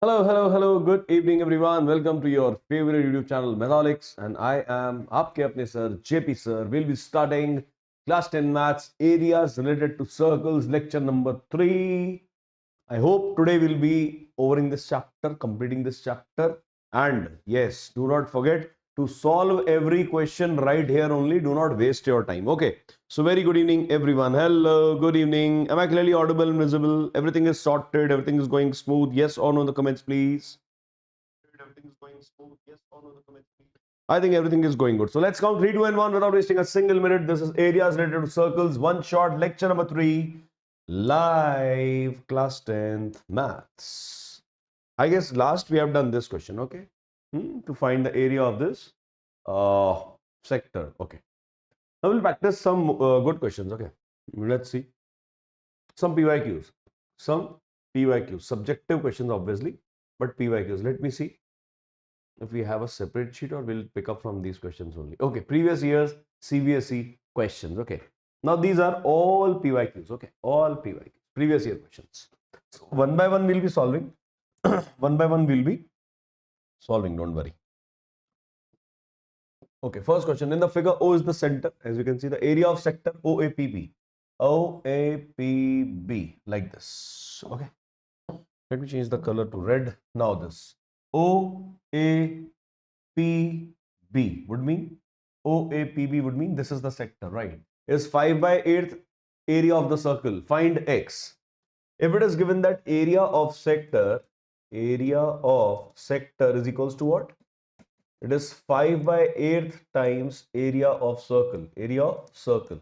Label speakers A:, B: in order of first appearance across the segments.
A: Hello, hello, hello. Good evening, everyone. Welcome to your favorite YouTube channel, Matholics, and I am आपके अपने sir JP sir. We'll be starting class 10 maths areas related to circles, lecture number 3. I hope today we'll be overing this chapter, completing this chapter. And yes, do not forget to solve every question right here only. Do not waste your time. Okay. So very good evening, everyone. Hello, good evening. Am I clearly audible and visible? Everything is sorted. Everything is going smooth. Yes or no in the comments, please. Everything is going smooth. Yes or no in the comments, please. I think everything is going good. So let's count 3, 2, and 1 without wasting a single minute. This is areas related to circles. One shot, lecture number 3. Live class 10th maths. I guess last we have done this question, okay? To find the area of this uh, sector, okay. Now we'll practice some good questions, okay? Let's see. Some PYQs. Some PYQs. Subjective questions, obviously, but PYQs. Let me see if we have a separate sheet or we'll pick up from these questions only. Okay, previous years CBSE questions, okay. Now these are all PYQs, okay, all PYQs, previous year questions. So one by one we'll be solving. One by one we'll be solving, don't worry. Okay, first question. In the figure, O is the center. As you can see, the area of sector OAPB. OAPB, like this. Okay. Let me change the color to red. Now this. OAPB would mean OAPB would mean this is the sector, right? Is 5 by 8th area of the circle. Find X. If it is given that area of sector is equals to what? It is 5 by 8th times area of circle. Area of circle.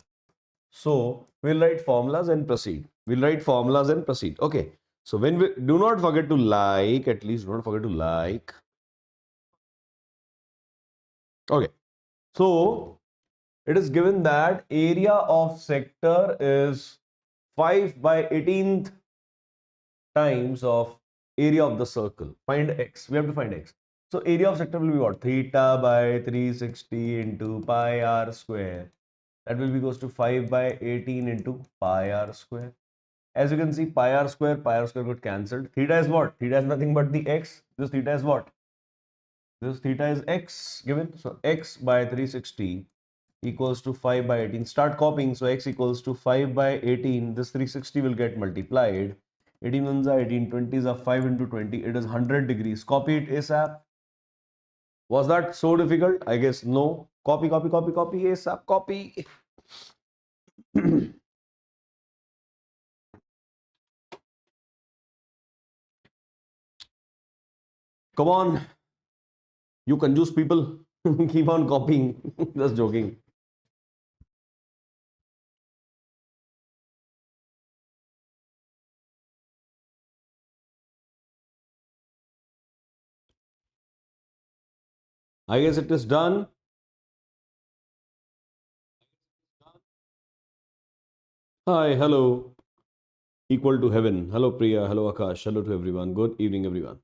A: So we'll write formulas and proceed. We'll write formulas and proceed. Okay. So when we do not forget to like, at least do not forget to like. Okay. So it is given that area of sector is 5 by 18th times of area of the circle. Find X. We have to find X. So area of sector will be what? Theta by 360 into pi r square. That will be equals to 5 by 18 into pi r square. As you can see, pi r square got cancelled. Theta is what? Theta is nothing but the x. This theta is what? This theta is x given. So x by 360 equals to 5 by 18. Start copying. So x equals to 5 by 18. This 360 will get multiplied. 18 ones are 18, 20s are 5 into 20. It is 100 degrees. Copy it ASAP. Was that so difficult? I guess no. Copy, copy, copy, copy ASAP. Copy. Come on, you conjuice people. Keep on copying. Just joking. I guess it is done. Hi, hello. Equal to heaven. Hello, Priya. Hello, Akash. Hello to everyone. Good evening, everyone.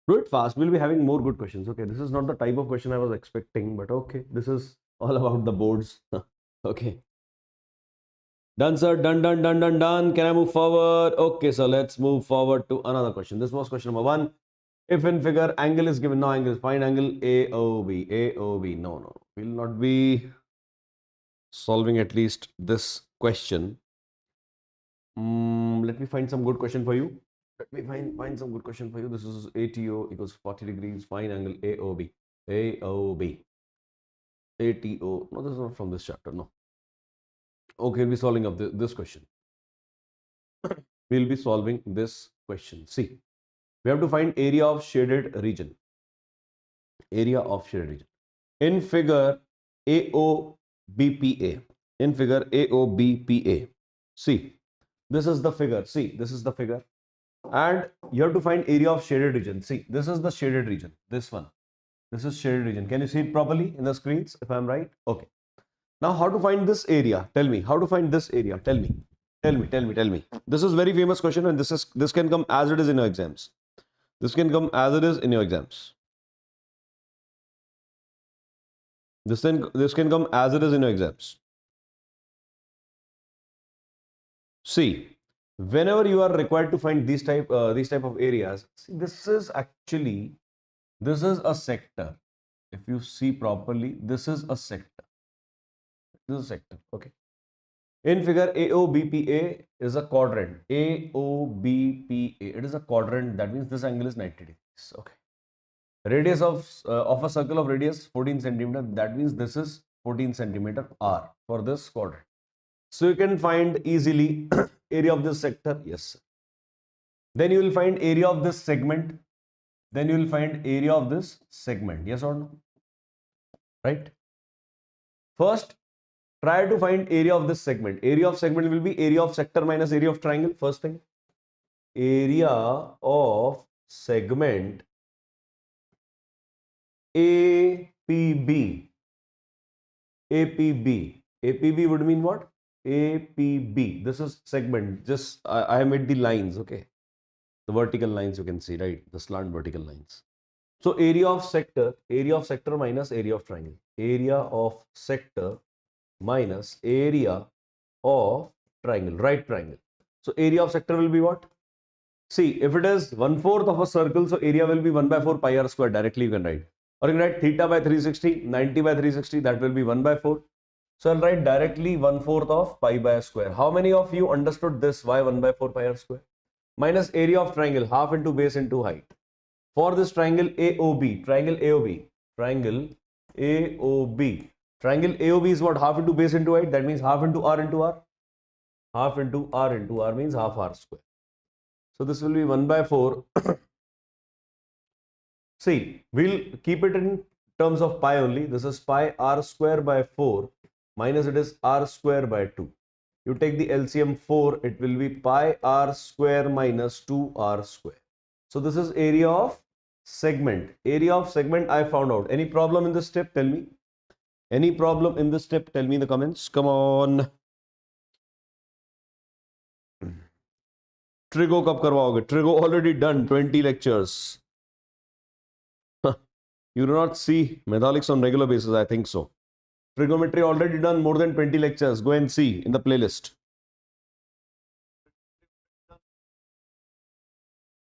A: Do it fast. We'll be having more good questions. Okay, this is not the type of question I was expecting, but okay, this is all about the boards. Okay. Done, sir. Done, done, done, done, done. Can I move forward? Okay, so let's move forward to another question. This was question number 1. If in figure angle is given, no angle, find angle AOB. AOB. No, no. We'll not be solving at least this question. Let me find some good question for you. Let me find some good question for you. This is ATO equals 40 degrees. Find angle AOB. AOB. ATO. No, this is not from this chapter. No. Okay, we'll be solving of this question. We'll be solving this question. See, we have to find area of shaded region. Area of shaded region. In figure AOBPA. In figure AOBPA. See, this is the figure. See, this is the figure. And you have to find area of shaded region. See, this is the shaded region. This one. This is shaded region. Can you see it properly in the screens if I'm right? Okay. Now, how to find this area? Tell me. How to find this area? Tell me. Tell me, tell me, tell me. This is very famous question and this can come as it is in your exams. This can come as it is in your exams. This can come as it is in your exams. See, whenever you are required to find these type of areas, see, this is a sector. If you see properly, this is a sector. This is a sector. Okay. In figure, AOBPA is a quadrant. AOBPA. It is a quadrant. That means this angle is 90 degrees. Okay. Radius of a circle of radius 14 centimeter. That means this is 14 centimeter R for this quadrant. So you can find easily area of this sector. Yes. Then you will find area of this segment. Then you will find area of this segment. Yes or no? Right? First, try to find area of this segment. Area of segment will be area of sector minus area of triangle. First thing. Area of segment APB. APB. APB would mean what? APB. This is segment. Just I have made the lines. Okay. The vertical lines you can see, right? The slant vertical lines. So area of sector minus area of triangle. Area of sector minus area of triangle, right triangle. So area of sector will be what? See, if it is 1/4 of a circle, so area will be 1 by 4 pi r square. Directly you can write. Or you can write theta by 360, 90 by 360, that will be 1 by 4. So I'll write directly 1/4 of pi by a square. How many of you understood this? Why 1 by 4 pi r square? Minus area of triangle, half into base into height. For this triangle AOB, triangle AOB, triangle AOB. Triangle AOB is what? Half into base into height. That means half into r into r. Half into r into r means half r square. So this will be 1 by 4. See, we'll keep it in terms of pi only. This is pi r square by 4 minus it is r square by 2. You take the LCM 4, it will be pi r square minus 2r square. So this is area of segment. Area of segment I found out. Any problem in this step? Tell me. Any problem in this step? Tell me in the comments. Come on. Trigo कब करवाओगे? Trigo already done 20 lectures. You do not see Matholics on regular basis, I think so. Trigonometry already done more than 20 lectures. Go and see in the playlist.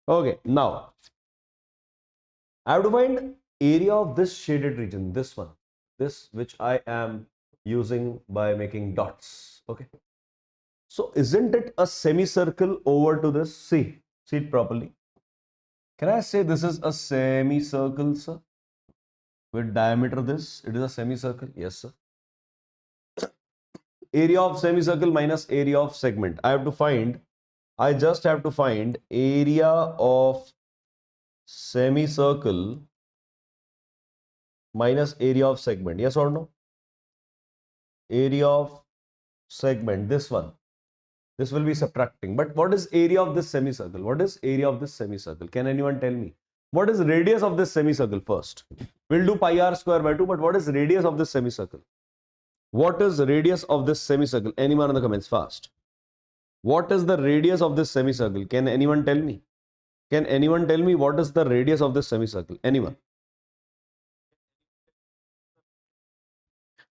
A: Okay, now I have to find area of this shaded region, this one, this which I am using by making dots. Okay. So isn't it a semicircle over to this? See it properly. Can I say this is a semicircle, sir? With diameter this, it is a semicircle. Yes, sir. Area of semicircle minus area of segment. I just have to find area of semicircle minus area of segment. Yes or no? Area of segment, this one. This will be subtracting. But what is area of this semicircle? What is area of this semicircle? Can anyone tell me? What is radius of this semicircle first? We'll do pi r square by 2, but what is radius of this semicircle? What is radius of this semicircle? Anyone in the comments fast? What is the radius of this semicircle? Can anyone tell me? Can anyone tell me what is the radius of this semicircle? Anyone?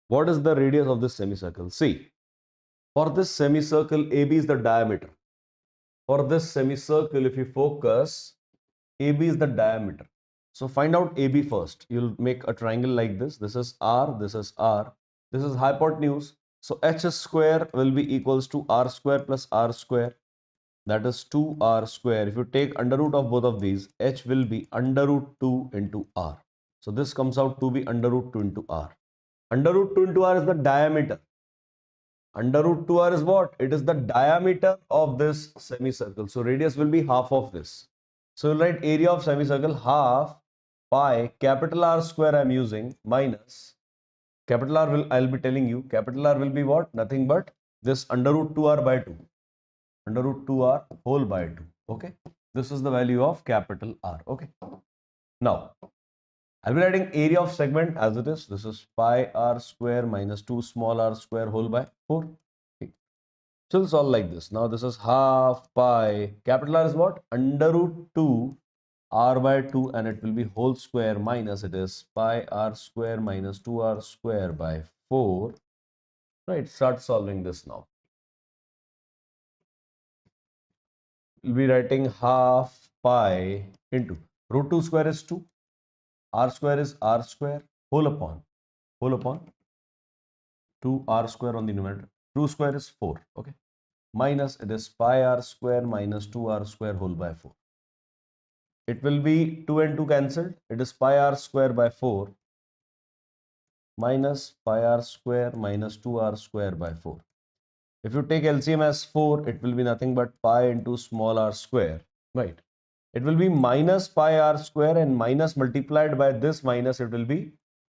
A: What is the radius of this semicircle? See, for this semicircle, AB is the diameter. For this semicircle, if you focus, AB is the diameter. So find out AB first. You'll make a triangle like this. This is R, this is R. This is hypotenuse. So H square will be equals to R square plus R square. That is 2R square. If you take under root of both of these, H will be under root 2 into R. So this comes out to be under root 2 into R. Under root 2 into R is the diameter. Under root 2R is what? It is the diameter of this semicircle. So radius will be half of this. So we'll write area of semicircle half pi capital R square I am using minus capital R will I'll be telling you capital R will be what? Nothing but this under root 2R by 2. Under root 2R whole by 2. Okay. This is the value of capital R. Okay. Now I'll be writing area of segment as it is. This is pi r square minus 2 small r square whole by 4. Okay. Still solve like this. Now this is half pi. Capital R is what? Under root 2 r by 2 and it will be whole square minus it is pi r square minus 2r square by 4. Right. Start solving this now. we'll be writing half pi into root 2 square is 2, r square is r square, whole upon 2r square on the numerator. 2 square is 4. Okay. Minus it is pi r square minus 2r square whole by 4. It will be 2 and 2 cancelled. It is pi r square by 4 minus pi r square minus 2r square by 4. If you take LCM as 4, it will be nothing but pi into small r square, right? It will be minus pi r square and minus multiplied by this minus, it will be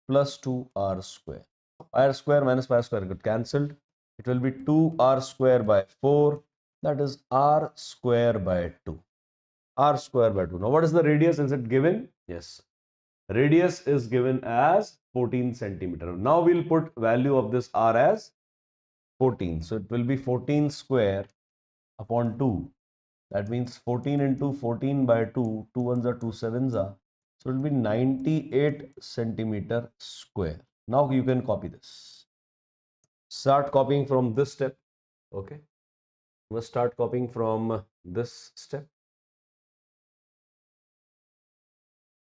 A: plus 2r square. Pi r square minus pi r square get cancelled. It will be 2r square by 4, that is r square by 2. R square by 2. Now what is the radius? Is it given? Yes. Radius is given as 14 centimeter. Now we'll put value of this r as 14. So it will be 14 square upon 2. That means 14 into 14 by 2. 2 ones are 2 sevens are. So it will be 98 centimeter square. Now you can copy this. Start copying from this step. Okay. Must start copying from this step.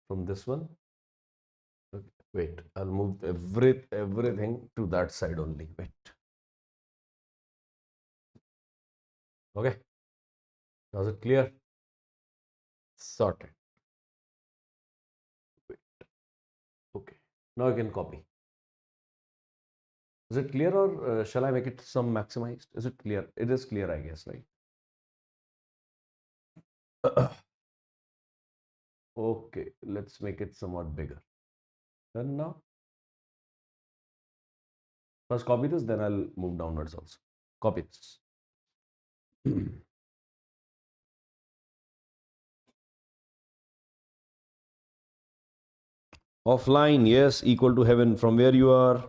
A: From this one. Okay. Wait, I'll move everything to that side only. Wait. Okay. Was it clear? Sorted. Wait. Okay. Now you can copy. Is it clear or shall I make it some maximized? Is it clear? It is clear, I guess, right? Okay, let's make it somewhat bigger. Then now, first copy this, then I'll move downwards also. Copy this. Offline, yes, equal to heaven. From where you are?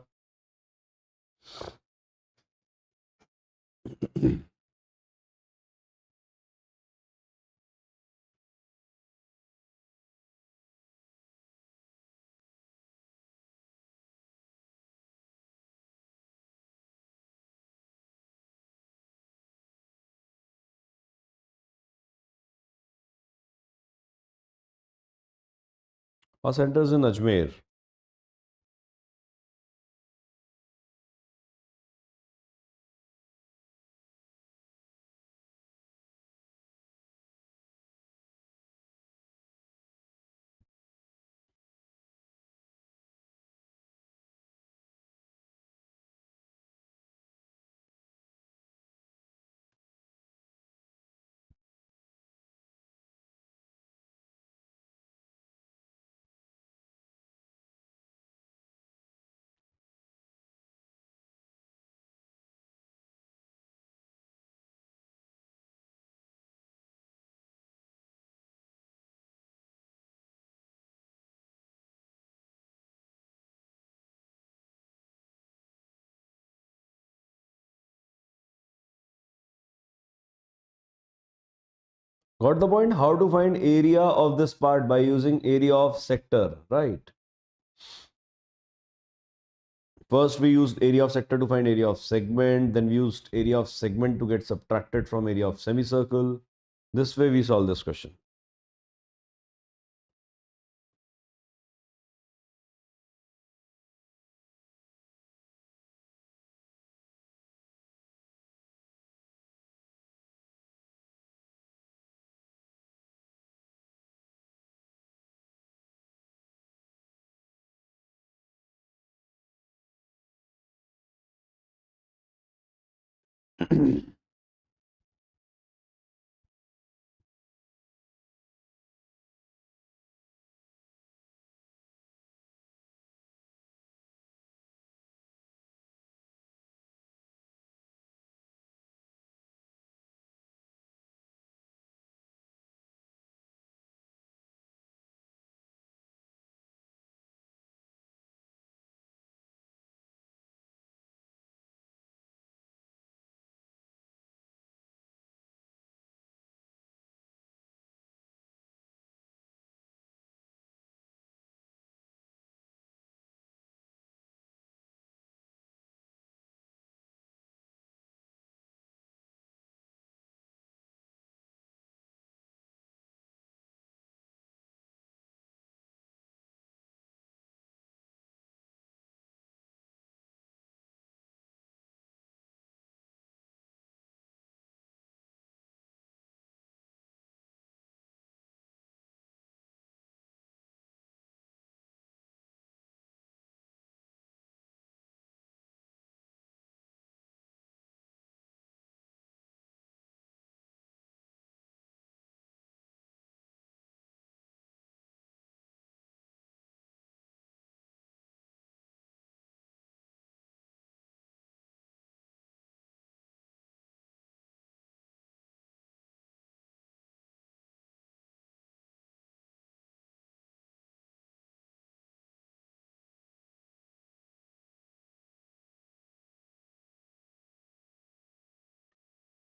A: Our center is in Ajmer. Got the point? How to find area of this part by using area of sector, right? First we used area of sector to find area of segment, then we used area of segment to get subtracted from area of semicircle. This way we solve this question.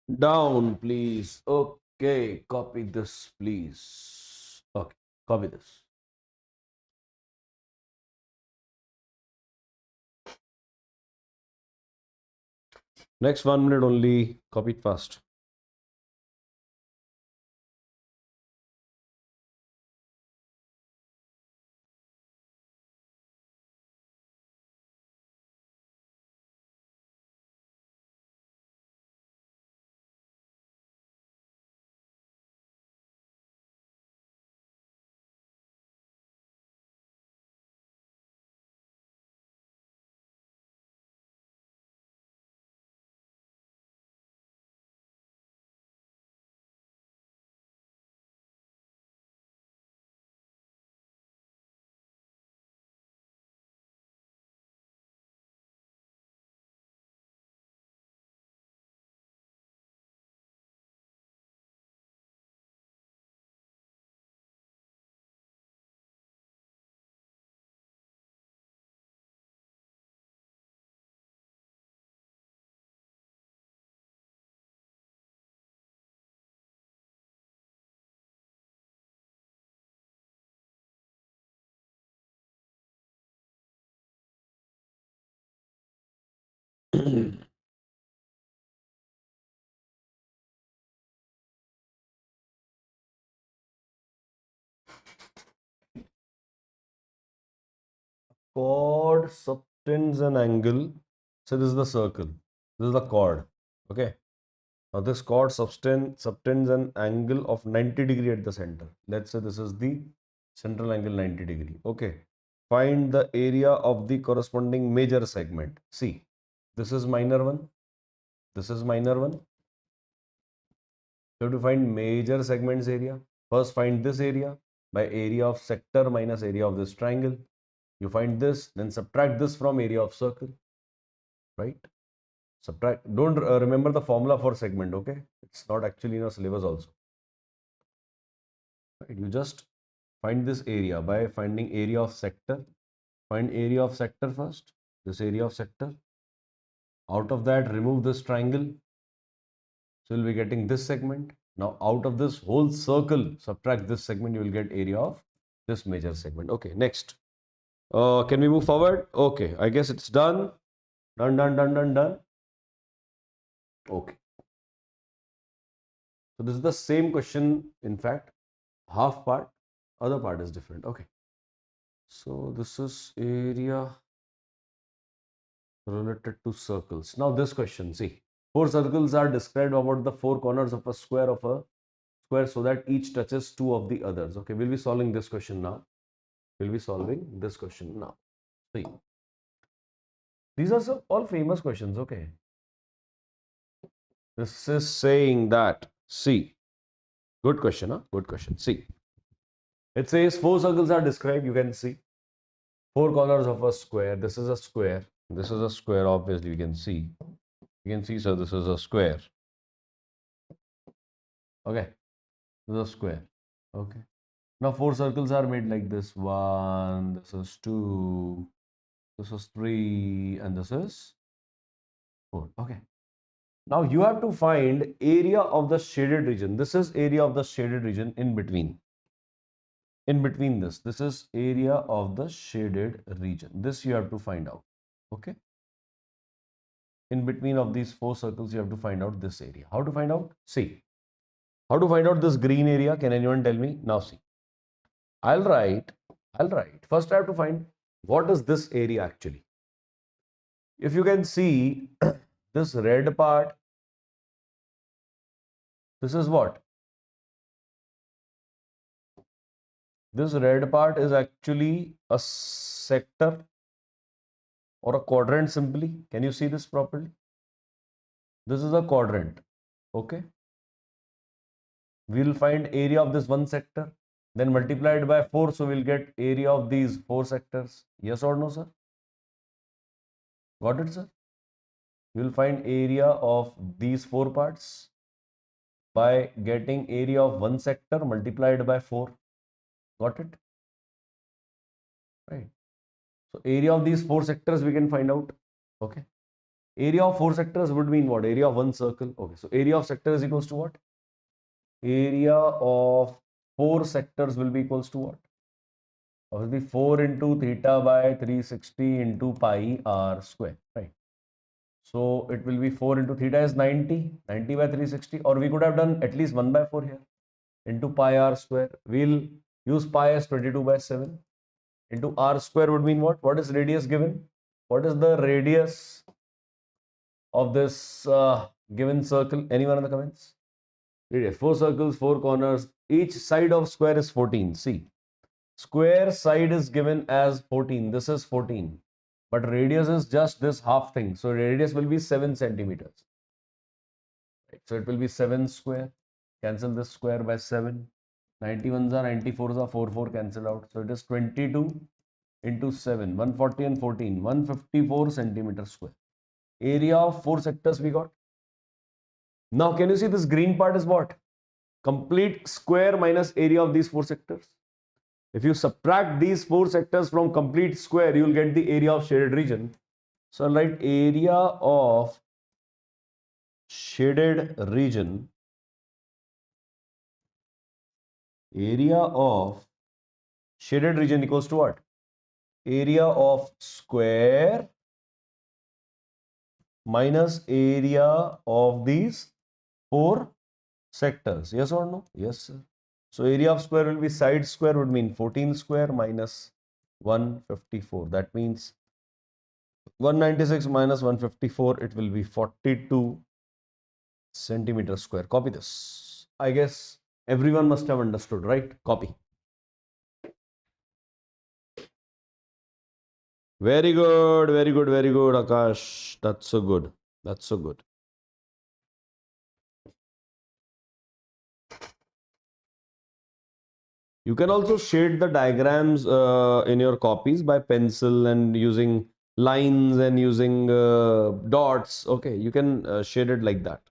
A: Down, please. Okay, copy this, please. Okay, copy this. Next 1 minute only. Copy it fast. Chord subtends an angle. So this is the circle. This is the chord. Okay. Now this chord subtends an angle of 90 degree at the center. Let's say this is the central angle 90 degree. Okay. Find the area of the corresponding major segment. See, this is minor one. This is minor one. You have to find major segments area. First find this area by area of sector minus area of this triangle. You find this, then subtract this from area of circle, right? Subtract. Don't remember the formula for segment, okay? It's not actually in our syllabus also. Right? You just find this area by finding area of sector. Find area of sector first. This area of sector. Out of that, remove this triangle. So you'll be getting this segment. Now out of this whole circle, subtract this segment, you will get area of this major segment. Okay, next. Can we move forward? Okay, I guess it's done. Done, done, done, done, done. Okay. So this is the same question, in fact, half part, other part is different. Okay. So this is area related to circles. Now this question, see, four circles are described about the four corners of a square so that each touches two of the others. Okay, we'll be solving this question now. We'll be solving this question now. See, these are some all famous questions. Okay, this is saying that, see, good question, huh? Good question. See, it says four circles are described. You can see four corners of a square. This is a square. This is a square. Obviously, you can see. You can see, so this is a square. Okay, this is a square. Okay. Now four circles are made like this. One, this is two, this is three, and this is four. Okay. Now you have to find area of the shaded region. This is area of the shaded region in between. In between this is area of the shaded region. This you have to find out. Okay. In between of these four circles, you have to find out this area. How to find out? See. How to find out this green area? Can anyone tell me? Now see. I'll write. First I have to find what is this area actually. If you can see this red part, this is what? This red part is actually a sector or a quadrant simply. Can you see this properly? This is a quadrant. Okay. We will find area of this one sector, then multiply it by 4. So we'll get area of these four sectors. Yes or no, sir? Got it, sir? We will find area of these four parts by getting area of one sector multiplied by 4. Got it? Right. So area of these four sectors we can find out. Okay. Area of four sectors would mean what? Area of one circle. Okay, so area of sector is equals to what? Area of four sectors will be equals to what? Obviously 4 into theta by 360 into pi r square, right? So it will be 4 into theta is 90, 90 by 360, or we could have done at least 1 by 4 here into pi r square. We'll use pi as 22 by 7 into r square would mean what? What is radius given? What is the radius of this given circle? Anyone in the comments? Radius. Four circles, four corners. Each side of square is 14. See, square side is given as 14. This is 14. But radius is just this half thing. So radius will be 7 centimeters. Right. So it will be 7 square. Cancel this square by 7. 91s are 94s are 4 cancel out. So it is 22 into 7. 140 and 14. 154 centimeters square. Area of four sectors we got. Now can you see this green part is what? Complete square minus area of these four sectors. If you subtract these four sectors from complete square, you will get the area of shaded region. So I'll write area of shaded region. Area of shaded region equals to what? Area of square minus area of these four sectors. Yes or no? Yes, sir. So area of square will be side square would mean 14 square minus 154. That means 196 minus 154, it will be 42 centimeters square. Copy this. I guess everyone must have understood, right? Copy. Very good, very good, very good, Akash. That's so good. That's so good. You can also shade the diagrams in your copies by pencil and using lines and using dots. Okay, you can shade it like that.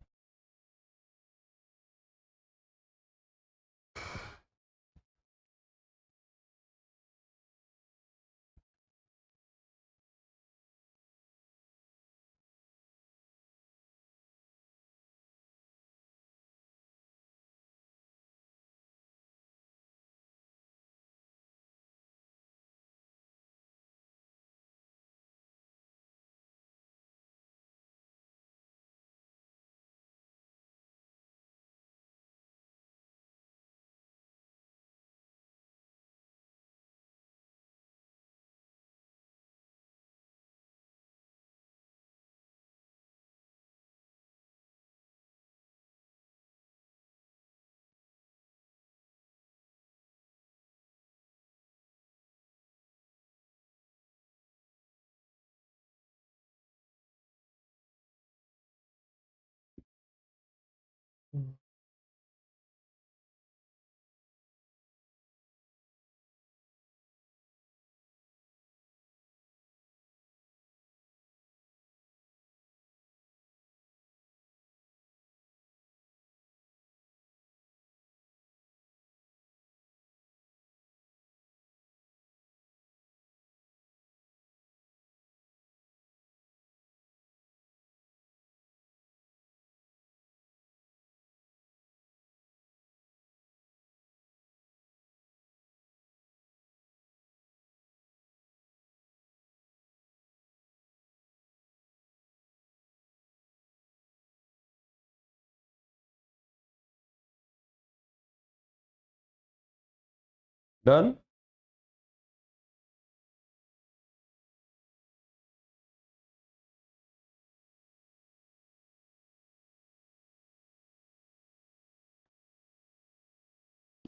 A: Done?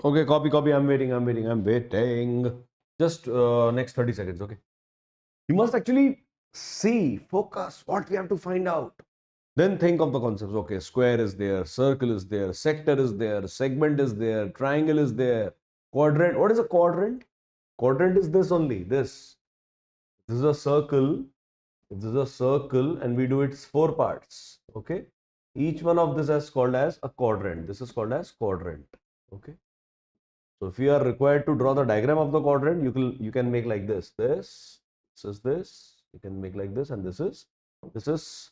A: Okay, copy, copy. I'm waiting, I'm waiting, I'm waiting. Just next 30 seconds, okay? You must actually see, focus what we have to find out. Then think of the concepts. Okay, square is there, circle is there, sector is there, segment is there, triangle is there, quadrant. What is a quadrant? Quadrant is this only, this. This is a circle. This is a circle and we do its four parts. Okay. Each one of this is called as a quadrant. This is called as quadrant. Okay. So if you are required to draw the diagram of the quadrant, you can make like this. This is this. You can make like this, and this is This is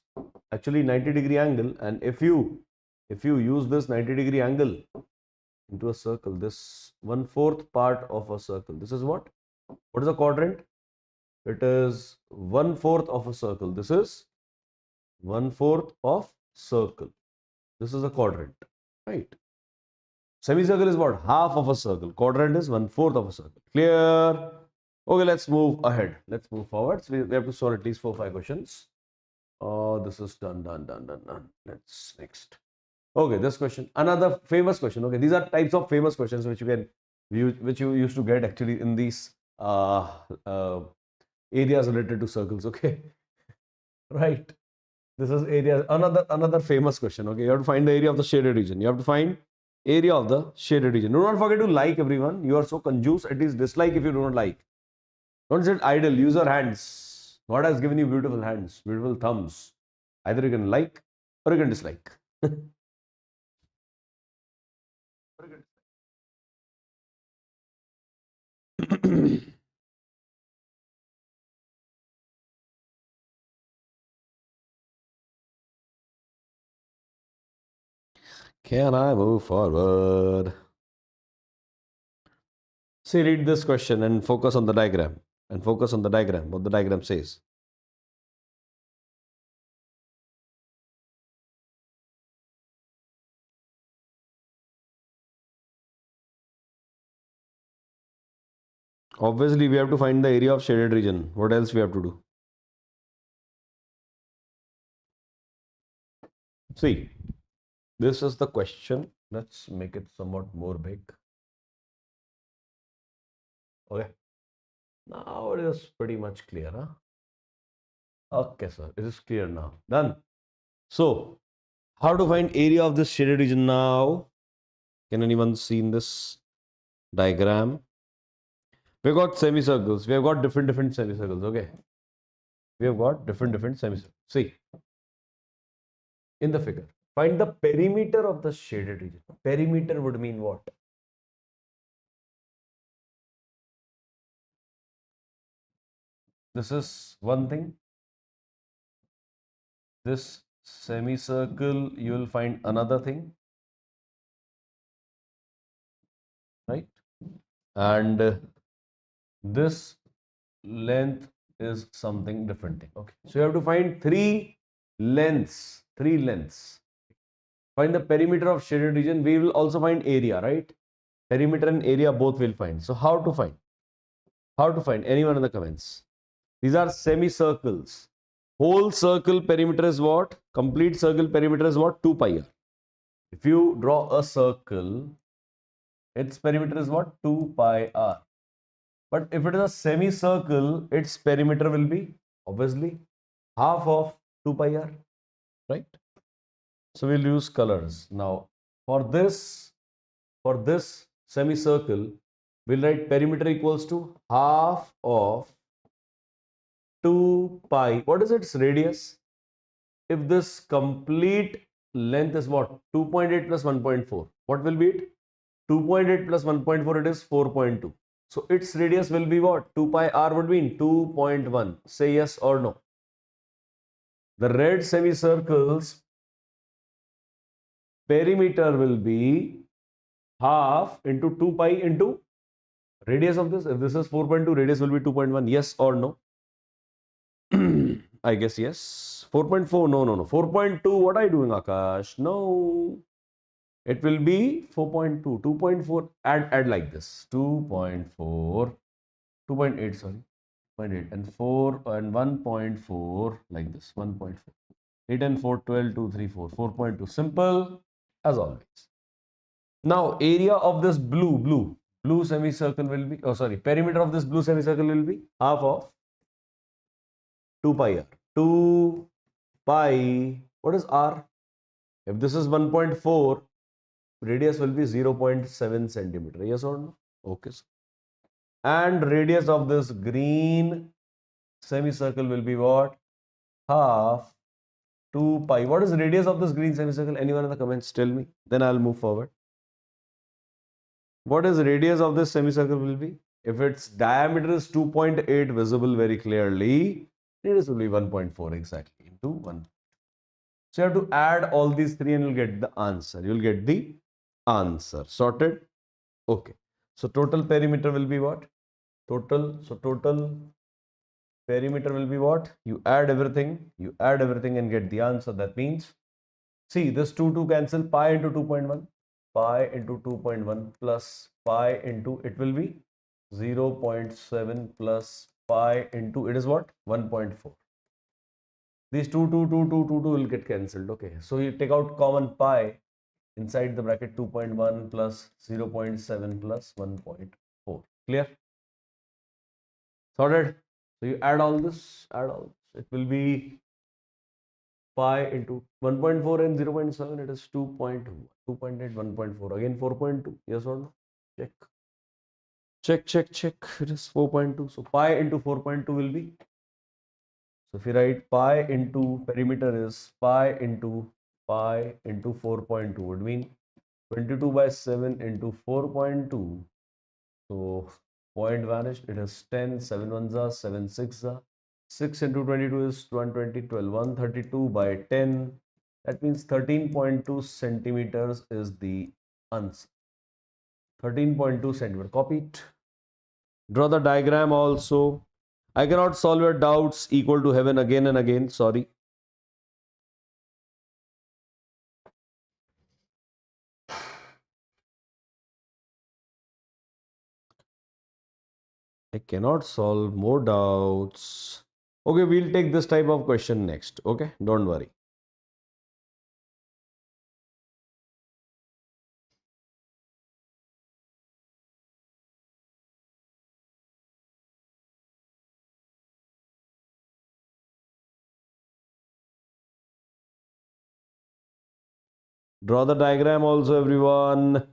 A: actually 90-degree angle, and if you use this 90-degree angle into a circle, this 1/4 part of a circle, this is what? What is a quadrant? It is 1/4 of a circle. This is 1/4 of circle. This is a quadrant, right? Semicircle is what? Half of a circle. Quadrant is 1/4 of a circle. Clear? Okay, let's move ahead. Let's move forward. So we have to solve at least 4-5 questions. Oh, this is done, done, done, done, done. Let's next. Okay, this question, another famous question. Okay, these are types of famous questions which which you used to get actually in these uh, areas related to circles. Okay, right. This is area. Another famous question. Okay, you have to find the area of the shaded region. You have to find area of the shaded region. Do not forget to like, everyone. You are so confused. At least dislike if you do not like. Don't sit idle. Use your hands. God has given you beautiful hands, beautiful thumbs. Either you can like or you can dislike. Can I move forward? See, read this question and focus on the diagram. And focus on the diagram, what the diagram says. Obviously, we have to find the area of shaded region. What else we have to do? See, this is the question. Let's make it somewhat more big. Okay. Now it is pretty much clear, huh? Okay, sir. It is clear now. Done. So, how to find area of this shaded region now? Can anyone see in this diagram? We've got semicircles. We have got different semicircles. Okay. We have got different semicircles. See, in the figure, find the perimeter of the shaded region. Perimeter would mean what? This is one thing. This semicircle, you will find another thing, right? And this length is something different thing. Okay. So you have to find three lengths. Three lengths. Find the perimeter of shaded region. We will also find area, right? Perimeter and area both will find. So how to find? How to find? Anyone in the comments? These are semicircles. Whole circle perimeter is what? Complete circle perimeter is what? 2 pi r. If you draw a circle, its perimeter is what? 2 pi r. But if it is a semicircle, its perimeter will be obviously half of 2 pi r, right? So we'll use colors. Now for this semicircle, we'll write perimeter equals to half of 2 pi. What is its radius? If this complete length is what? 2.8 plus 1.4. What will be it? 2.8 plus 1.4, it is 4.2. So its radius will be what? 2 pi r would mean 2.1. Say yes or no. The red semicircle's perimeter will be half into 2 pi into radius of this. If this is 4.2, radius will be 2.1. Yes or no? I guess yes. 4.4. No, no, no. 4.2. What are you doing, Akash? No. It will be 4.2. 2.4. Add like this. 2.4. 2.8, sorry. 0.8 and 4 and 1.4 like this. 1.4. 8 and 4, 12, 2, 3, 4. 4.2. Simple as always. Now, area of this blue semicircle will be, oh sorry, perimeter of this blue semicircle will be half of 2 pi r. 2 pi, what is r? If this is 1.4, radius will be 0.7 centimeter. Yes or no? Okay. And radius of this green semicircle will be what? Half 2 pi. What is the radius of this green semicircle? Anyone in the comments tell me? Then I'll move forward. What is the radius of this semicircle will be? If its diameter is 2.8 visible very clearly, Radius will be 1.4 exactly into 1. So you have to add all these three and you'll get the answer. You'll get the answer. Sorted? Okay. So total perimeter will be what? Total perimeter will be what? You add everything and get the answer. That means, see, this 2 cancel, pi into 2.1, pi into 2.1 plus pi into, it will be 0.7 plus pi into, it is what? 1.4. These 2 will get cancelled. Okay, so you take out common pi inside the bracket, 2.1 plus 0.7 plus 1.4. Clear? Sorted? So you add all this, it will be pi into 1.4 and 0.7, it is 2.2, 2.8, 1.4, again 4.2, yes or no? Check. Check. It is 4.2. So pi into 4.2 will be, so if you write pi into perimeter is pi into 4.2 would mean 22 by 7 into 4.2. So point vanished. It is 10, 7 ones are 7 6 are 6 into 22 is 120, 12, 132 by 10. That means 13.2 centimeters is the answer. 13.2 centimeter. Copy it. Draw the diagram also. I cannot solve your doubts equal to heaven again and again. Sorry. I cannot solve more doubts. Okay, we'll take this type of question next. Okay, don't worry. Draw the diagram also, everyone.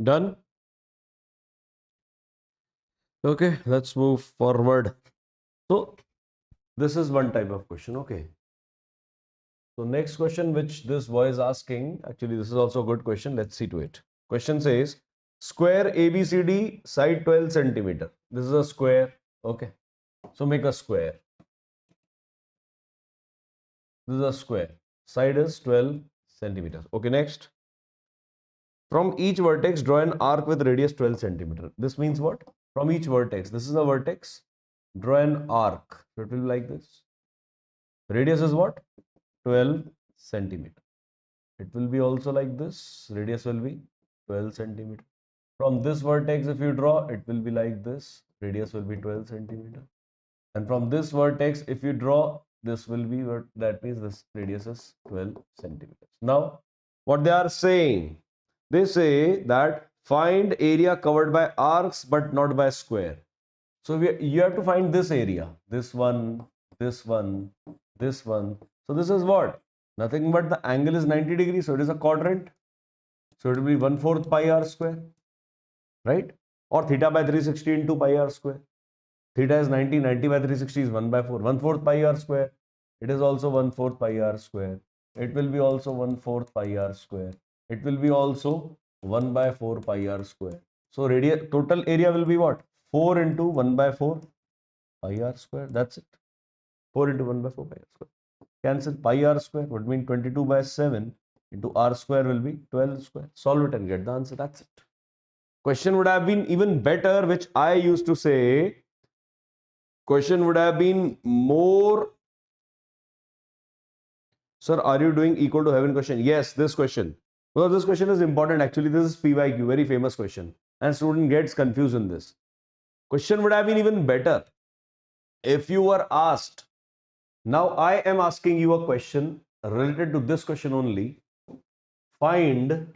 A: Done? Okay, let's move forward. So this is one type of question. Okay. So next question which this boy is asking, actually this is also a good question. Let's see to it. Question says square ABCD side 12 centimeter. This is a square. Okay. So make a square. This is a square. Side is 12 centimeters. Okay, next. From each vertex, draw an arc with radius 12 centimeter. This means what? From each vertex. This is a vertex. Draw an arc. So it will be like this. Radius is what? 12 centimeter. It will be also like this. Radius will be 12 centimeter. From this vertex, if you draw, it will be like this. Radius will be 12 centimeter. And from this vertex, if you draw, this will be what that means this radius is 12 centimeters. Now, what they are saying, they say that find area covered by arcs but not by square. So you have to find this area, this one, this one, this one. So this is what? Nothing but the angle is 90 degrees, so it is a quadrant. So it will be 1/4 pi r square, right? Or theta by 360 into pi r square. Theta is 90, 90 by 360 is 1/4, 1/4 pi r square. It is also 1/4 pi r square. It will be also 1/4 pi r square. It will be also 1/4 pi r square. So radius total area will be what? 4 into 1/4 pi r square. That's it. 4 into 1/4 pi r square. Cancel pi r square would mean 22/7 into r square will be 12 square. Solve it and get the answer. That's it. Question would have been even better, which I used to say. Question would have been more. Sir, are you doing equal to heaven question? Yes, this question. Because this question is important. Actually, this is PYQ, very famous question. And student gets confused in this. Question would have been even better if you were asked. Now I am asking you a question related to this question only. Find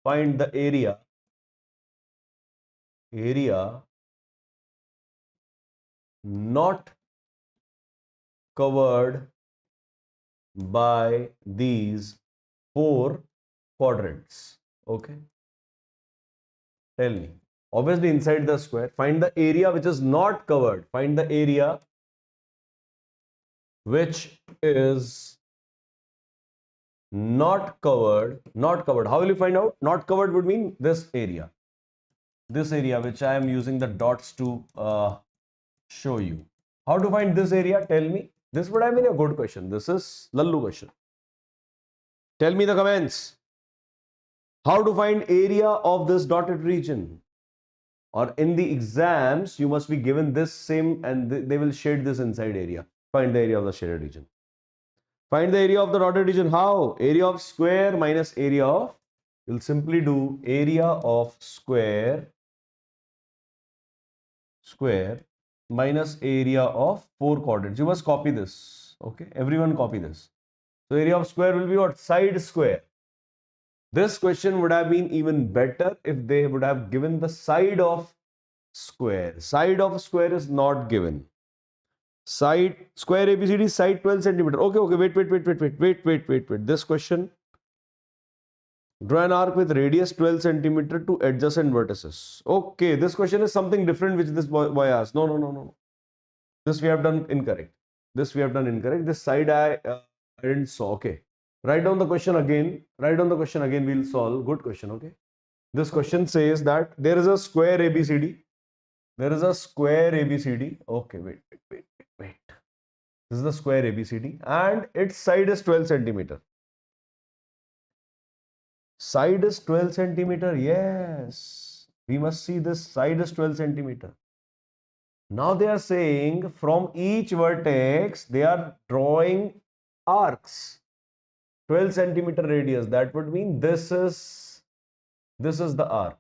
A: the area not covered by these four quadrants. Okay. Tell me. Obviously, inside the square, find the area which is not covered. Find the area which is not covered. Not covered. How will you find out? Not covered would mean this area. This area which I am using the dots to show you. How to find this area? Tell me. This would have been a good question. This is Lallu question. Tell me the comments. How to find area of this dotted region? Or in the exams, you must be given this same and they will shade this inside area. Find the area of the shaded region. Find the area of the dotted region. How? Area of square minus area of, you'll simply do area of square minus area of four quadrants. You must copy this. Okay, everyone copy this. So area of square will be what? Side square. This question would have been even better if they would have given the side of square. Side of square is not given. Side square ABCD side 12 centimeter. Okay, wait. This question. Draw an arc with radius 12 centimeter to adjacent vertices. Okay, this question is something different which this boy asked. No. This we have done incorrect. This side I didn't saw. Okay. Write down the question again. We'll solve. Good question. Okay. This question says that there is a square ABCD. Okay, wait. This is the square ABCD and its side is 12 centimeter. Side is 12 centimeter. Yes. We must see this side is 12 centimeter. Now they are saying from each vertex they are drawing arcs. 12 centimeter radius. That would mean this is the arc.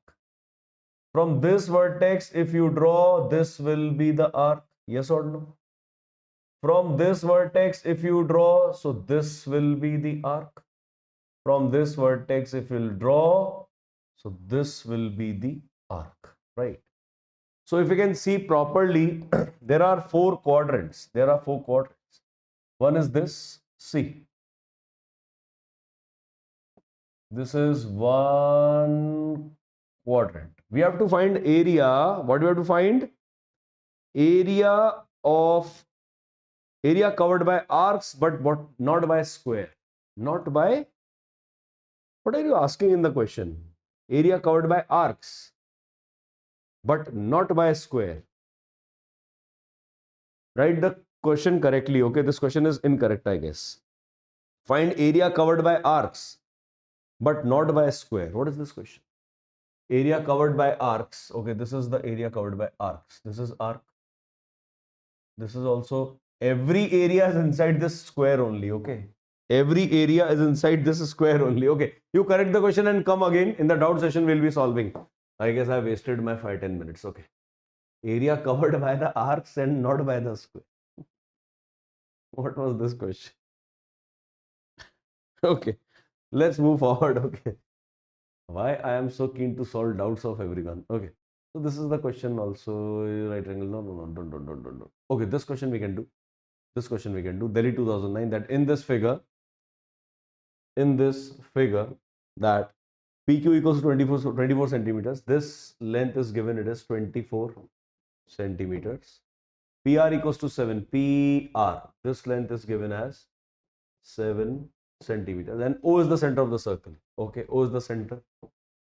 A: From this vertex, if you draw, this will be the arc. Yes or no? From this vertex, if you draw, so this will be the arc. From this vertex, if you'll draw, so this will be the arc, right? So if you can see properly, there are four quadrants. One is this, see. This is one quadrant. We have to find area. What do we have to find? area covered by arcs, but what, not by square. Not by, what are you asking in the question? Area covered by arcs, but not by square. Write the question correctly. Okay, this question is incorrect, I guess. Find area covered by arcs, but not by square. What is this question? Area covered by arcs. Okay, this is the area covered by arcs. This is arc. This is also, every area is inside this square only. Okay. Every area is inside this square only. Okay. You correct the question and come again. In the doubt session, we'll be solving. I guess I wasted my 5-10 minutes. Okay. Area covered by the arcs and not by the square. What was this question? Okay. Let's move forward. Okay. Why I am so keen to solve doubts of everyone. Okay. So this is the question also. Right angle. No, no, no. Don't. Okay. This question we can do. This question we can do. Delhi 2009. That in this figure, that PQ equals to 24 centimeters. This length is given, it is 24 centimeters. PR equals to 7. PR, this length is given as 7 centimeters. And O is the center of the circle. Okay, O is the center.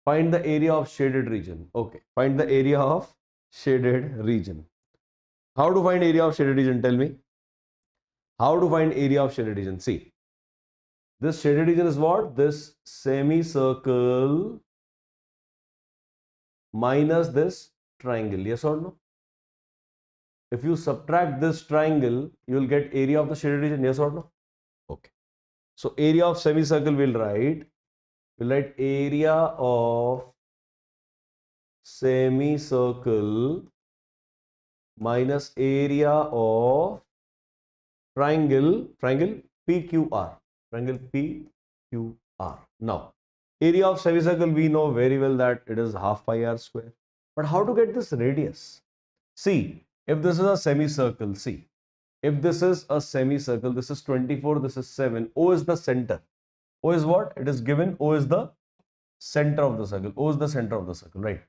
A: Find the area of shaded region. Okay, find the area of shaded region. How to find area of shaded region? Tell me. How to find area of shaded region? See, this shaded region is what? This semicircle minus this triangle. Yes or no? If you subtract this triangle, you will get area of the shaded region. Yes or no? Okay. So area of semicircle we'll write area of semicircle minus area of triangle PQR. Triangle PQR. Now, area of semicircle, we know very well that it is half pi r square. But how to get this radius? See, if this is a semicircle, see, if this is a semicircle, this is 24, this is 7, O is the center. O is what? It is given, O is the center of the circle. O is the center of the circle, right?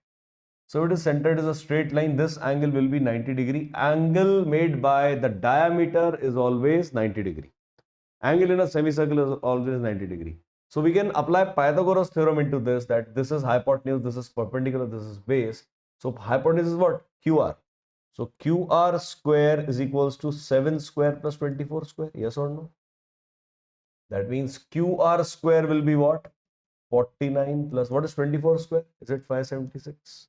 A: So it is centered as a straight line. This angle will be 90 degree. Angle made by the diameter is always 90 degree. Angle in a semicircle is always 90 degree. So we can apply Pythagoras theorem into this, that this is hypotenuse, this is perpendicular, this is base. So hypotenuse is what? QR. So QR square is equals to 7 square plus 24 square. Yes or no? That means QR square will be what? 49 plus what is 24 square? Is it 576?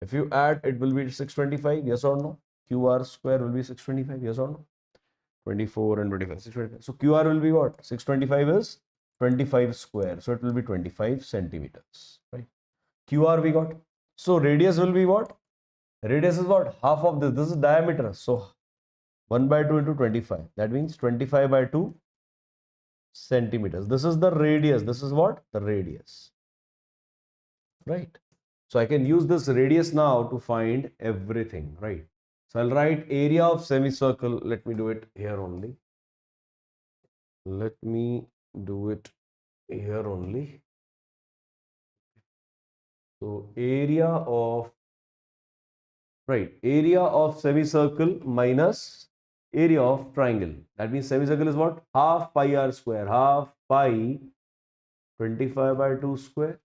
A: If you add, it will be 625. Yes or no? QR square will be 625. Yes or no? 24 and 25. 625. So QR will be what? 625 is 25 square. So it will be 25 centimeters. Right? QR we got. So radius will be what? Radius is what? Half of this. This is diameter. So 1 by 2 into 25. That means 25 by 2 centimeters. This is the radius. This is what? The radius. Right? So I can use this radius now to find everything. Right? So I'll write area of semicircle. Let me do it here only. Let me do it here only. So area of, right, area of semicircle minus area of triangle. That means semicircle is what? Half pi r square. Half pi 25 by 2 square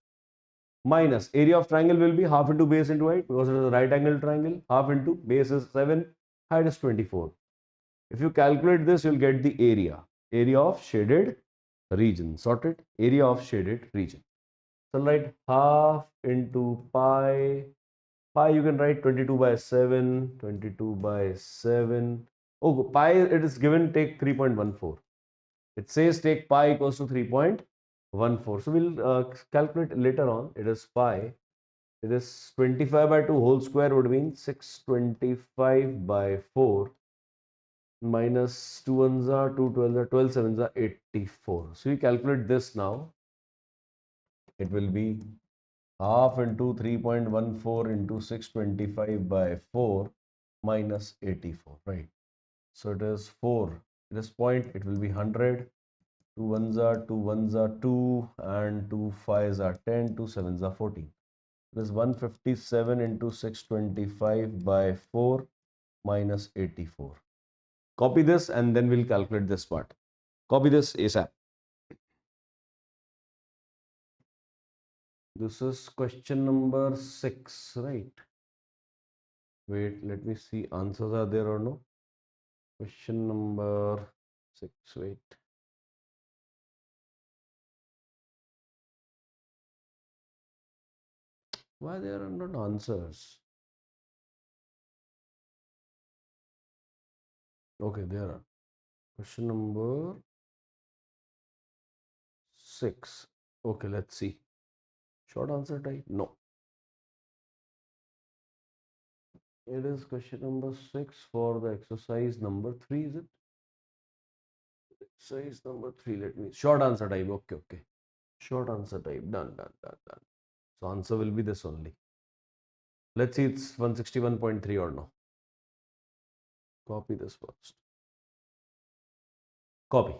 A: minus area of triangle will be half into base into height, because it is a right angle triangle. Half into base is 7, height is 24. If you calculate this, you'll get the area of shaded region. Sorted? Area of shaded region. So write half into pi. Pi you can write 22 by 7, 22 by 7. Oh, pi it is given, take 3.14. It says take pi equals to 3.14. So we'll calculate later on. It is pi. It is 25 by 2 whole square would mean 625 by 4 minus 2 ones are 2 12s are 12 sevens are 84. So you calculate this now. It will be half into 3.14 into 625 by 4 minus 84, right? So it is 4. This point, it will be 100. 2 ones are 2 and 2 5s are 10, 2 sevens are 14. It is 157 into 625 by 4 minus 84. Copy this and then we'll calculate this part. Copy this ASAP. This is question number 6, right? Wait, let me see answers are there or no. Question number 6, wait. Why there are not answers? Okay, there are. Question number 6. Okay, let's see. Short answer type? No. It is question number 6 for the exercise number 3, is it? Exercise number 3, let me. Short answer type. Okay, okay. Short answer type. Done, done, done, done. So answer will be this only. Let's see it's 161.3 or no. Copy this first. Copy.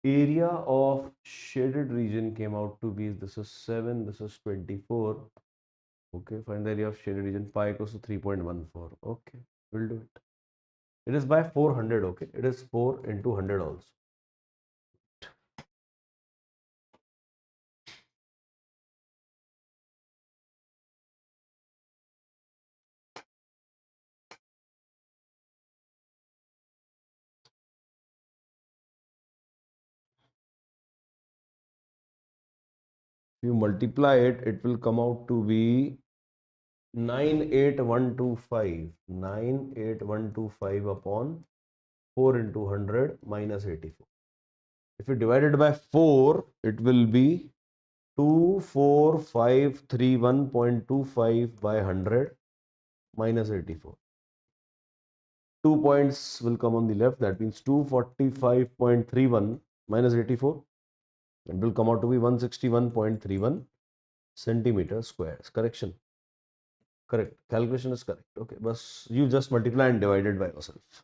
A: Area of shaded region came out to be, this is 7, this is 24. Okay, find the area of shaded region. Pi equals to 3.14. Okay, we'll do it. It is by 400. Okay, it is 4 into 100 also. If you multiply it, it will come out to be 98125. 98125 upon 4 into 100 minus 84. If you divide it by 4, it will be 24531.25 by 100 minus 84. 2 points will come on the left. That means 245.31 minus 84. It will come out to be 161.31 centimeter squares. Correction. Correct. Calculation is correct. Okay. But you just multiply and divide it by yourself.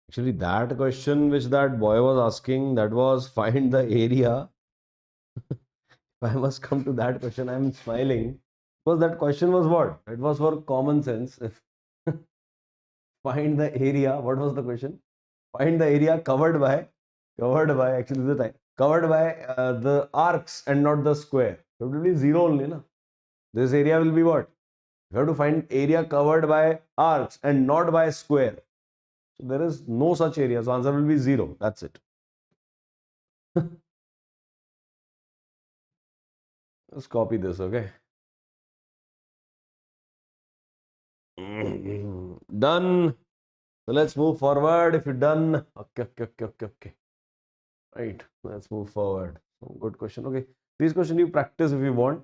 A: Actually, that question which that boy was asking, that was find the area. If I must come to that question, I'm smiling. Because that question was what? It was for common sense. If find the area, what was the question? Find the area actually the time, covered by the arcs and not the square. So it will be 0 only, na? This area will be what? You have to find area covered by arcs and not by square. So there is no such area. So answer will be 0. That's it. Let's copy this, okay? Done. So let's move forward. If you're done, okay. Right. Let's move forward. Good question. Okay. These questions you practice if you want.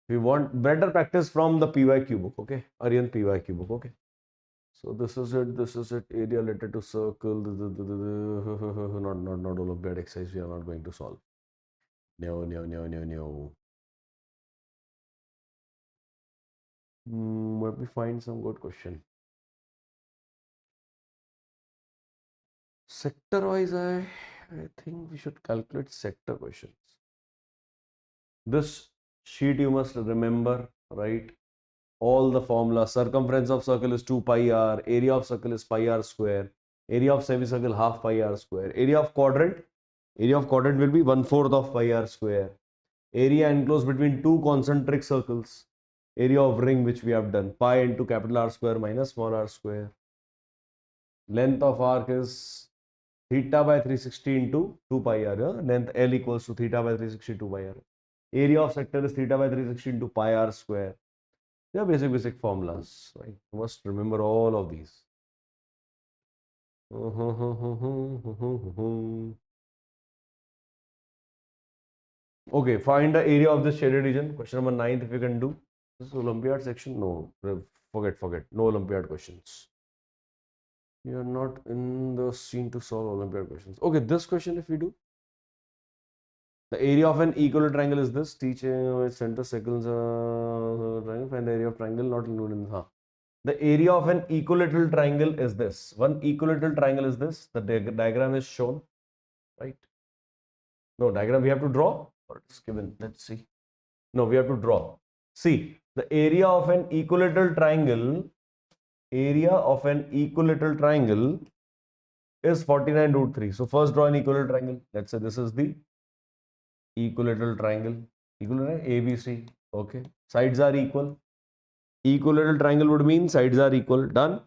A: If you want better practice from the PYQ book, okay? Aryan PYQ book, okay? So this is it. This is it. Area related to circle. Not Olympiad exercise. We are not going to solve. No. Let me find some good question. Sector wise, I think we should calculate sector questions. This sheet you must remember, right? all the formula. Circumference of circle is 2 pi r, area of circle is pi r square, area of semicircle half pi r square, area of quadrant will be 1/4 of pi r square, area enclosed between two concentric circles, area of ring which we have done, pi into capital R square minus small r square. Length of arc is theta by 360 into 2 pi r. Length L equals to theta by 360 2 pi r. Area of sector is theta by 360 into pi r square. They are basic formulas, right? You must remember all of these. Okay, find the area of this shaded region. Question number 9, if you can do. This is Olympiad section. No, forget. No Olympiad questions. You are not in the scene to solve Olympiad questions. Okay, this question if we do. The area of an equilateral triangle is this. Teaching with center circles triangle. Find the area of triangle not included in the. The area of an equilateral triangle is this. One equilateral triangle is this. The diagram is shown, right? No, diagram we have to draw or it's given. Let's see. No, we have to draw. See, the area of an equilateral triangle is 49 root 3. So first draw an equilateral triangle. Let's say this is the equilateral triangle. Equilateral ABC. Okay. Sides are equal. Equilateral triangle would mean sides are equal. Done.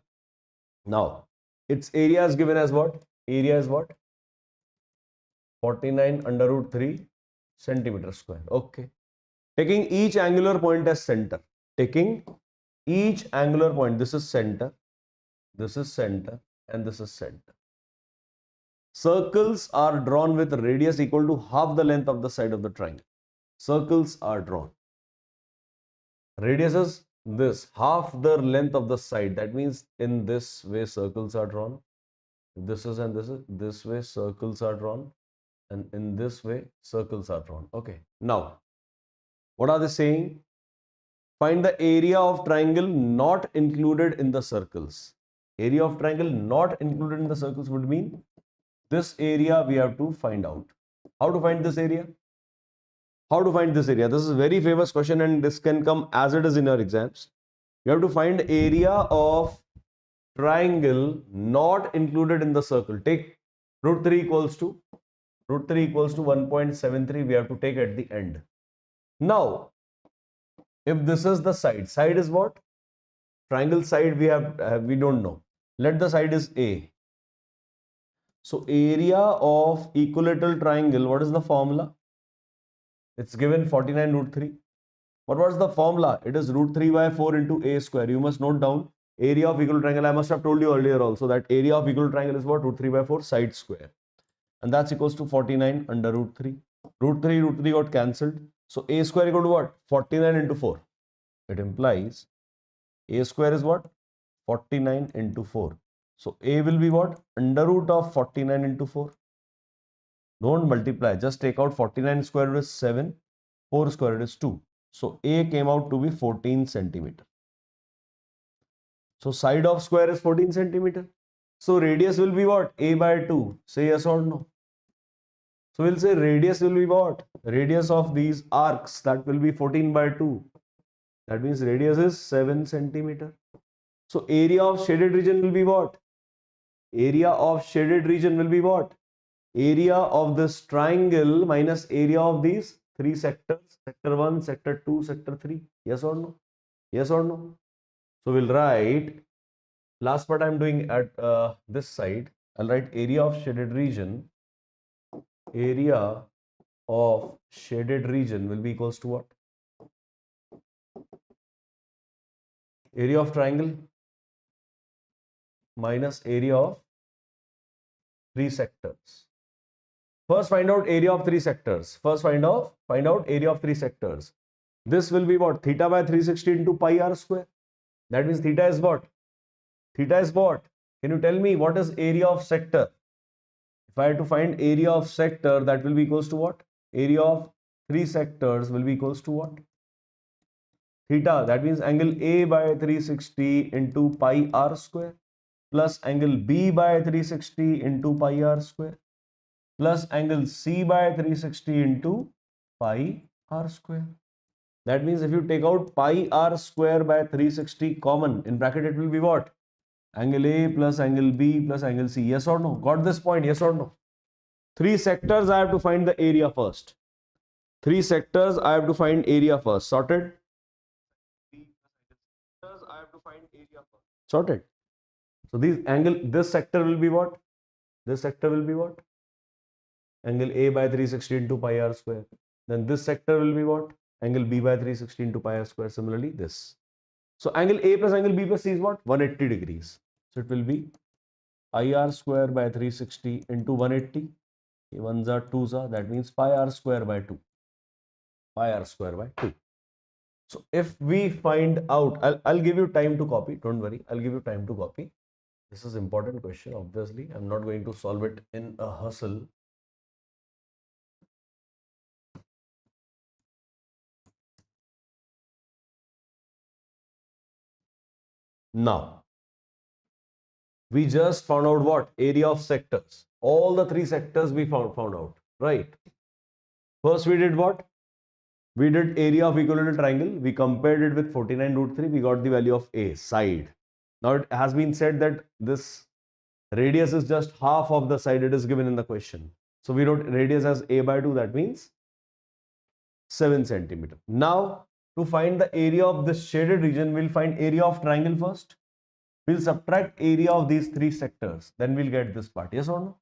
A: Now, its area is given as what? Area is what? 49 under root 3 centimeter square. Okay. Taking each angular point as center. Taking each angular point. This is center. This is center. And this is center. Circles are drawn with radius equal to half the length of the side of the triangle. Circles are drawn. Radius is this, half the length of the side. That means in this way circles are drawn. This is and this is. This way circles are drawn. And in this way circles are drawn. Okay. Now, what are they saying? Find the area of triangle not included in the circles. Area of triangle not included in the circles would mean this area we have to find out. How to find this area? How to find this area? This is a very famous question and this can come as it is in your exams. You have to find area of triangle not included in the circle. Take root 3 equals to 1.73 we have to take at the end. Now, if this is the side is what? Triangle side we don't know. Let the side is A. So area of equilateral triangle, what is the formula? It's given 49 root 3. What was the formula? It is root 3 by 4 into A square. You must note down area of equilateral triangle. I must have told you earlier also that area of equilateral triangle is what? Root 3 by 4 side square. And that's equals to 49 under root 3. Root 3 got cancelled. So A square equal to what? 49 into 4. It implies A square is what? 49 into 4. So A will be what? Under root of 49 into 4. Don't multiply. Just take out 49 square root is 7. 4 square root is 2. So A came out to be 14 centimeter. So side of square is 14 centimeter. So radius will be what? A by 2. Say yes or no. So we'll say radius will be what? Radius of these arcs, that will be 14 by 2. That means radius is 7 centimeter. So area of shaded region will be what? Area of shaded region will be what? Area of this triangle minus area of these three sectors. Sector 1, sector 2, sector 3. Yes or no? Yes or no? So we'll write, last part I'm doing at this side. I'll write area of shaded region. Area of shaded region will be equals to what? Area of triangle minus area of three sectors. First find out area of three sectors. First find out area of three sectors. This will be what? Theta by 360 into pi r square. That means theta is what? Theta is what? Can you tell me what is area of sector? If I have to find area of sector, that will be equals to what? Area of three sectors will be equals to what? Theta. That means angle A by 360 into pi r square plus angle B by 360 into pi r square plus angle C by 360 into pi r square. That means if you take out pi r square by 360 common, in bracket it will be what? Angle A plus angle B plus angle C. Yes or no? Got this point? Yes or no? Three sectors, I have to find the area first. Three sectors, I have to find area first. Sorted? I have to find area first. Sorted. So this sector will be what? This sector will be what? Angle A by 360 into pi r square. Then this sector will be what? Angle B by 360 into pi r square. Similarly, this. So angle A plus angle B plus C is what? 180 degrees. So it will be pi r square by 360 into 180. Ones are twos are. That means pi r square by 2. Pi r square by 2. So if we find out, I'll give you time to copy. Don't worry. I'll give you time to copy. This is important question. Obviously, I'm not going to solve it in a hustle. Now, we just found out what? Area of sectors. All the three sectors we found out, right? First, we did what? We did area of equilateral triangle. We compared it with 49 root 3. We got the value of A, side. Now, it has been said that this radius is just half of the side it is given in the question. So, we wrote radius as A by 2. That means 7 centimeter. Now, to find the area of this shaded region, we'll find area of triangle first. We'll subtract area of these three sectors. Then we'll get this part. Yes or no?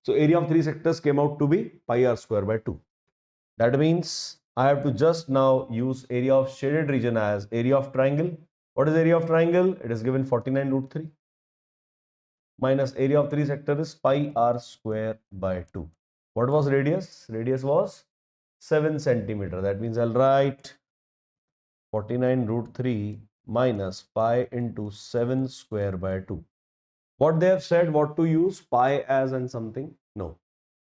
A: So, area of three sectors came out to be pi r square by 2. That means I have to just now use area of shaded region as area of triangle. What is area of triangle? It is given 49 root 3 minus area of three sector is pi r square by 2. What was radius? Radius was 7 centimeter. That means I'll write 49 root 3 minus pi into 7 square by 2. What they have said, what to use? Pi as and something? No.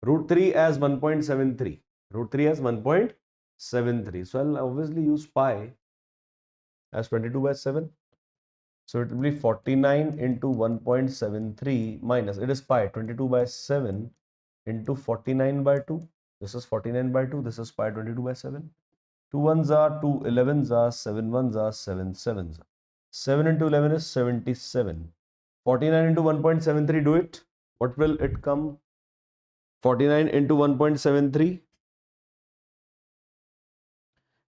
A: Root 3 as 1.73. Root 3 as 1.73. So I'll obviously use pi as 22 by 7. So it will be 49 into 1.73 minus, it is pi, 22 by 7 into 49 by 2. This is 49 by 2. This is pi 22 by 7. 2 ones are 2 11s are 7 ones are 7 sevens are. 7 into 11 is 77. 49 into 1.73, do it. What will it come? 49 into 1.73.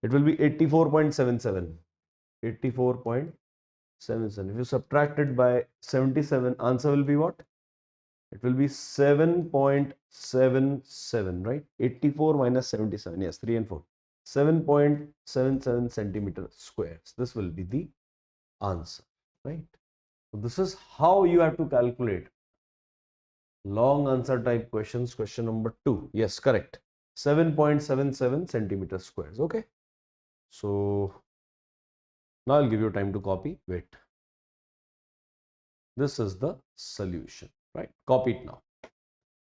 A: It will be 84.77. 84.77. If you subtract it by 77, answer will be what? It will be 7.77, right? 84 minus 77. Yes, 3 and 4. 7.77 centimeter squares. This will be the answer, right? So this is how you have to calculate long answer type questions. Question number 2. Yes, correct. 7.77 centimeter squares. Okay. So now I'll give you time to copy. Wait. This is the solution, right? Copy it now.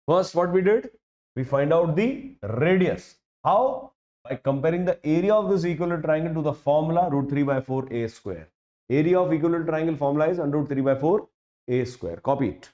A: First, what we did? We find out the radius. How? By comparing the area of this equilateral triangle to the formula root 3 by 4 a square. Area of equilateral triangle formula is under root 3 by 4 a square. Copy it.